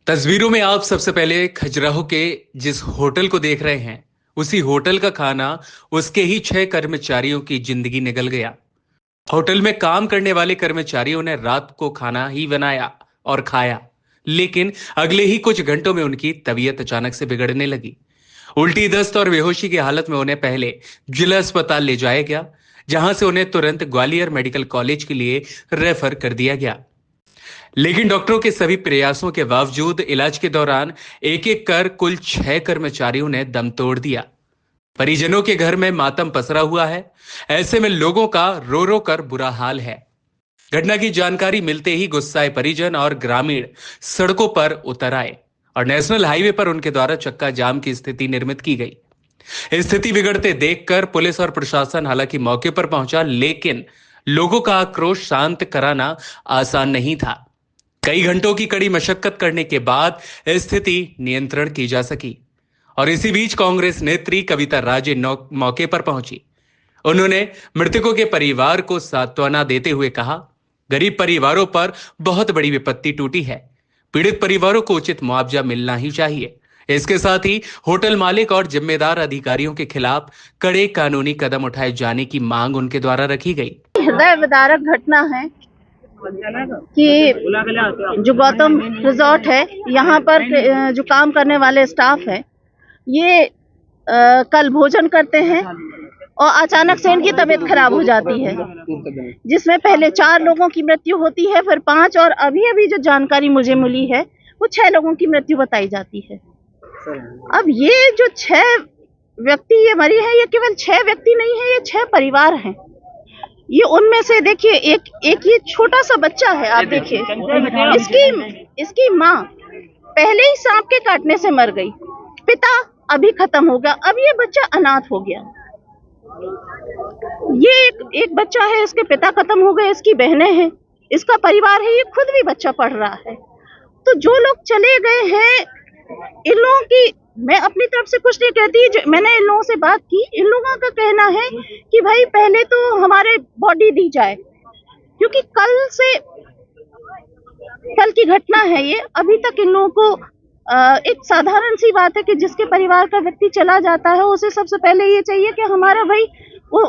तस्वीरों में आप सबसे पहले खजुराहो के जिस होटल को देख रहे हैं, उसी होटल का खाना उसके ही 6 कर्मचारियों की जिंदगी निगल गया। होटल में काम करने वाले कर्मचारियों ने रात को खाना ही बनाया और खाया, लेकिन अगले ही कुछ घंटों में उनकी तबीयत अचानक से बिगड़ने लगी। उल्टी दस्त और बेहोशी की हालत में उन्हें पहले जिला अस्पताल ले जाया गया, जहां से उन्हें तुरंत ग्वालियर मेडिकल कॉलेज के लिए रेफर कर दिया गया। लेकिन डॉक्टरों के सभी प्रयासों के बावजूद इलाज के दौरान एक एक कर कुल 6 कर्मचारियों ने दम तोड़ दिया। परिजनों के घर में मातम पसरा हुआ है। ऐसे में लोगों का रो रो कर बुरा हाल है। घटना की जानकारी मिलते ही गुस्साए परिजन और ग्रामीण सड़कों पर उतर आए और नेशनल हाईवे पर उनके द्वारा चक्का जाम की स्थिति निर्मित की गई। स्थिति बिगड़ते देखकर पुलिस और प्रशासन हालांकि मौके पर पहुंचा, लेकिन लोगों का आक्रोश शांत कराना आसान नहीं था। कई घंटों की कड़ी मशक्कत करने के बाद स्थिति नियंत्रण की जा सकी और इसी बीच कांग्रेस नेत्री कविता राजे मौके पर पहुंची। उन्होंने मृतकों के परिवार को सांत्वना देते हुए कहा, गरीब परिवारों पर बहुत बड़ी विपत्ति टूटी है। पीड़ित परिवारों को उचित मुआवजा मिलना ही चाहिए। इसके साथ ही होटल मालिक और जिम्मेदार अधिकारियों के खिलाफ कड़े कानूनी कदम उठाए जाने की मांग उनके द्वारा रखी गई। हृदय विदारक घटना है कि जो गौतम रिजॉर्ट है, यहाँ पर जो काम करने वाले स्टाफ है, ये कल भोजन करते हैं और अचानक से इनकी तबीयत खराब हो जाती है, जिसमें पहले 4 लोगों की मृत्यु होती है, फिर 5 और अभी अभी जो जानकारी मुझे मिली है वो 6 लोगों की मृत्यु बताई जाती है। अब ये जो 6 व्यक्ति ये मरी है, ये केवल 6 व्यक्ति नहीं है, ये 6 परिवार हैं। ये उनमें से देखिए एक ये छोटा सा बच्चा है, आप देखिए इसकी माँ पहले ही सांप के काटने से मर गई, पिता अभी खत्म हो गया, अब ये बच्चा अनाथ हो गया। ये एक बच्चा है, इसके पिता खत्म हो गए, इसकी बहनें हैं, इसका परिवार है, ये खुद भी बच्चा पढ़ रहा है। तो जो लोग चले गए हैं, इन लोगों की, मैं अपनी तरफ से कुछ नहीं कहती, मैंने इन लोगों से बात की, इन लोगों का कहना है कि भाई पहले तो हमारे बॉडी दी जाए, क्योंकि कल की घटना है ये। अभी तक इन लोगों को एक साधारण सी बात है कि जिसके परिवार का व्यक्ति चला जाता है, उसे सबसे पहले ये चाहिए कि हमारा भाई वो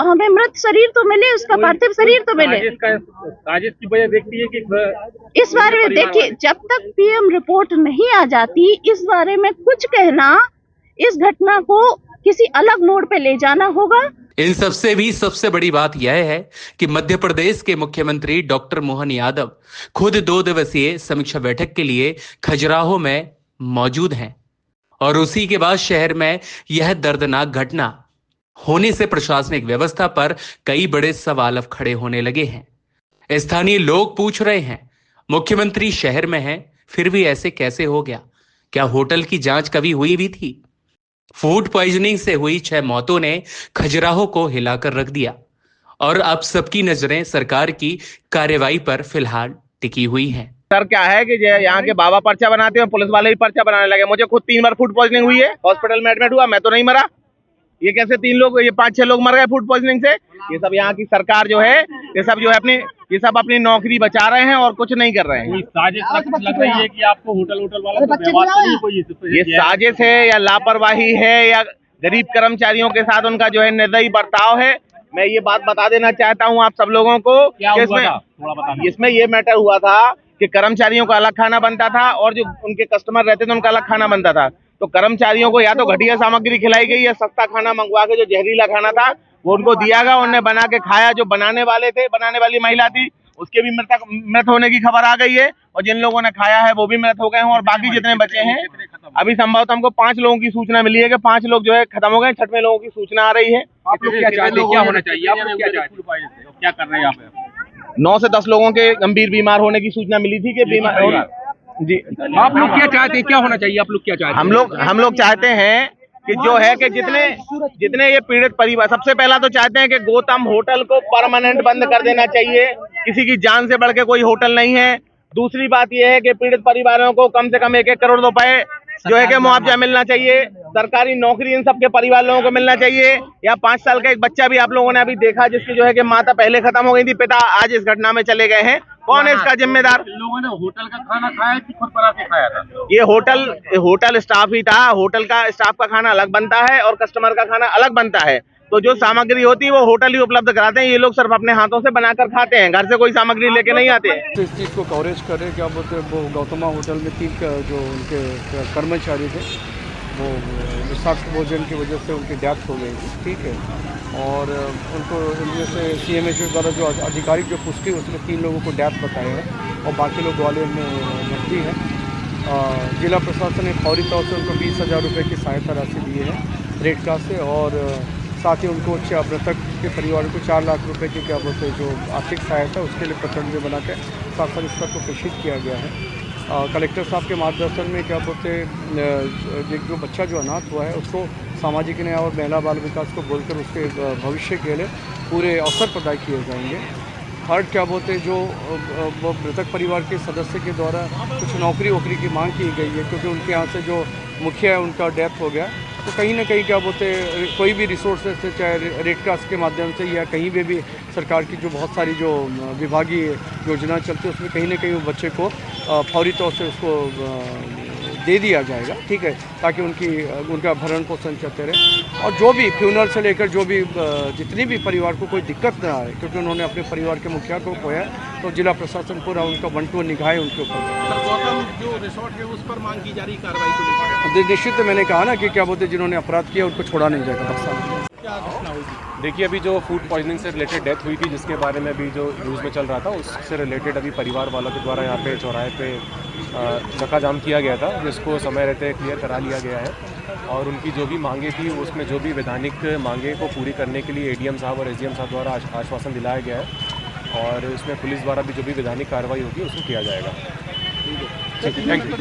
हमें मृत शरीर तो मिले, उसका पार्थिव शरीर तो मिले। साजिश की वजह देखती है कि इस बारे में देखिए, जब तक पीएम रिपोर्ट नहीं आ जाती, इस बारे में कुछ कहना, इस घटना को किसी अलग मोड़ पे ले जाना होगा। इन सबसे भी सबसे बड़ी बात यह है कि मध्य प्रदेश के मुख्यमंत्री डॉक्टर मोहन यादव खुद 2 दिवसीय समीक्षा बैठक के लिए खजुराहो में मौजूद हैं और उसी के बाद शहर में यह दर्दनाक घटना होने से प्रशासनिक व्यवस्था पर कई बड़े सवाल अब खड़े होने लगे हैं। स्थानीय लोग पूछ रहे हैं, मुख्यमंत्री शहर में हैं, फिर भी ऐसे कैसे हो गया? क्या होटल की जांच कभी हुई भी थी? फूड पॉइजनिंग से हुई 6 मौतों ने खजुराहो को हिलाकर रख दिया और अब सबकी नजरें सरकार की कार्रवाई पर फिलहाल टिकी हुई हैं। सर क्या है कि यहाँ के बाबा पर्चा बनाते हैं, पुलिस वाले भी पर्चा बनाने लगे। मुझे खुद 3 बार फूड पॉइजनिंग हुई है, हॉस्पिटल में एडमिट हुआ, मैं तो नहीं मरा। ये कैसे 3 लोग, ये 5-6 लोग मर गए फूड पॉइजनिंग से? ये सब यहाँ की सरकार जो है, ये सब अपनी नौकरी बचा रहे हैं और कुछ नहीं कर रहे हैं। साजिश लग रही है कि आपको होटल वाला ये साजिश है या लापरवाही है या गरीब कर्मचारियों के साथ उनका जो है निर्दयी बर्ताव है। मैं ये बात बता देना चाहता हूँ आप सब लोगों को, इसमें ये मैटर हुआ था कि कर्मचारियों का अलग खाना बनता था और जो उनके कस्टमर रहते थे उनका अलग खाना बनता था। तो कर्मचारियों को या तो घटिया सामग्री खिलाई गई या सस्ता खाना मंगवा के जो जहरीला खाना था वो उनको दिया गया, उन्होंने बना के खाया। जो बनाने वाली महिला थी, उसके भी मृत होने की खबर आ गई है और जिन लोगों ने खाया है वो भी मृत हो गए हैं और बाकी जितने बचे हैं, अभी संभवतः हमको 5 लोगों की सूचना मिली है कि 5 लोग जो है खत्म हो गए, 6वें लोगों की सूचना आ रही है। आप लोग क्या चाहते हैं, क्या होना चाहिए, आप लोग क्या चाहते हैं, क्या कर रहे हैं यहाँ पे? 9 से 10 लोगों के गंभीर बीमार होने की सूचना मिली थी कि बीमार जी। आप लोग क्या चाहते हैं, क्या होना चाहिए, आप लोग क्या चाहते हैं? हम लोग चाहते हैं कि जो है कि जितने ये पीड़ित परिवार, सबसे पहला तो चाहते हैं कि गौतम होटल को परमानेंट बंद कर देना चाहिए। किसी की जान से बढ़ के कोई होटल नहीं है। दूसरी बात यह है कि पीड़ित परिवारों को कम से कम 1-1 करोड़ रुपए जो है कि मुआवजा मिलना चाहिए। सरकारी नौकरी इन सबके परिवार लोगों को मिलना चाहिए। या 5 साल का एक बच्चा भी आप लोगों ने अभी देखा, जिसकी जो है कि माता पहले खत्म हो गई थी, पिता आज इस घटना में चले गए हैं। कौन है इसका जिम्मेदार? लोगों ने होटल का खाना खाया कि खुद बना के खाया था? ये होटल स्टाफ ही था। होटल का स्टाफ का खाना अलग बनता है और कस्टमर का खाना अलग बनता है। तो जो सामग्री होती है वो होटल ही उपलब्ध कराते हैं। ये लोग सिर्फ अपने हाथों से बनाकर खाते हैं, घर से कोई सामग्री लेके नहीं आते हैं। तो इस चीज़ को कवरेज कर रहे हैं। क्या बोलते हैं, वो गौतमा होटल में 3 जो उनके कर्मचारी थे वो विषाक्त भोजन की वजह से उनकी डेथ हो गई थी, ठीक है। और उनको इनमें से CMHO द्वारा जो आधिकारिक जो पुष्टि उसमें 3 लोगों को डेथ बताया है और बाकी लोग ग्वालियर में भर्ती हैं। जिला प्रशासन ने फौरी तौर से उनको 20,000 रुपये की सहायता राशि दी है रेड क्रॉस से, और साथ ही उनको मृतक के परिवार को 4 लाख रुपए की क्या बोलते हैं जो आर्थिक सहायता उसके लिए प्रकरण में बनाकर साथ साथ स्तर को प्रेषित किया गया है। कलेक्टर साहब के मार्गदर्शन में क्या बोलते हैं जो बच्चा जो अनाथ हुआ है उसको सामाजिक न्याय और महिला बाल विकास को बोलकर उसके भविष्य के लिए पूरे अवसर प्रदान किए जाएंगे। थर्ड क्या बोलते हैं जो वो मृतक परिवार के सदस्य के द्वारा कुछ नौकरी वोकरी की मांग की गई है, क्योंकि उनके यहाँ से जो मुखिया है उनका डेथ हो गया, तो कहीं ना कहीं क्या बोलते हैं कोई भी रिसोर्सेज से चाहे रेड क्रॉस के माध्यम से या कहीं भी सरकार की जो बहुत सारी जो विभागीय योजना चलती है उसमें कहीं ना कहीं वो बच्चे को फौरी तौर से उसको दे दिया जाएगा, ठीक है, ताकि उनका भरण पोषण चलते रहे। और जो भी फ्यूनरल से लेकर जो भी जितनी भी परिवार को कोई दिक्कत ना आए, क्योंकि उन्होंने अपने परिवार के मुखिया को खोया, तो जिला प्रशासन पूरा उनका 1-2 निगाहें उनके ऊपर। गौतम जो रिसोर्ट है उस पर मांग की जा रही कार्रवाई को लेकर निश्चित मैंने कहा ना कि क्या बोलते जिन्होंने अपराध किया उनको छोड़ा नहीं जाएगा बक्सा। क्या घटना हुई? देखिए, अभी जो फूड पॉइजनिंग से रिलेटेड डेथ हुई थी जिसके बारे में अभी जो न्यूज़ में चल रहा था उससे रिलेटेड अभी परिवार वालों के द्वारा यहाँ पे चौराहे पे चक्का जाम किया गया था, जिसको समय रहते क्लियर करा लिया गया है। और उनकी जो भी मांगे थी उसमें जो भी वैधानिक मांगे को पूरी करने के लिए ADM साहब और SDM साहब द्वारा आश्वासन दिलाया गया है, और इसमें पुलिस द्वारा भी जो भी वैधानिक कार्रवाई होगी उसको किया जाएगा। ठीक है, थैंक यू।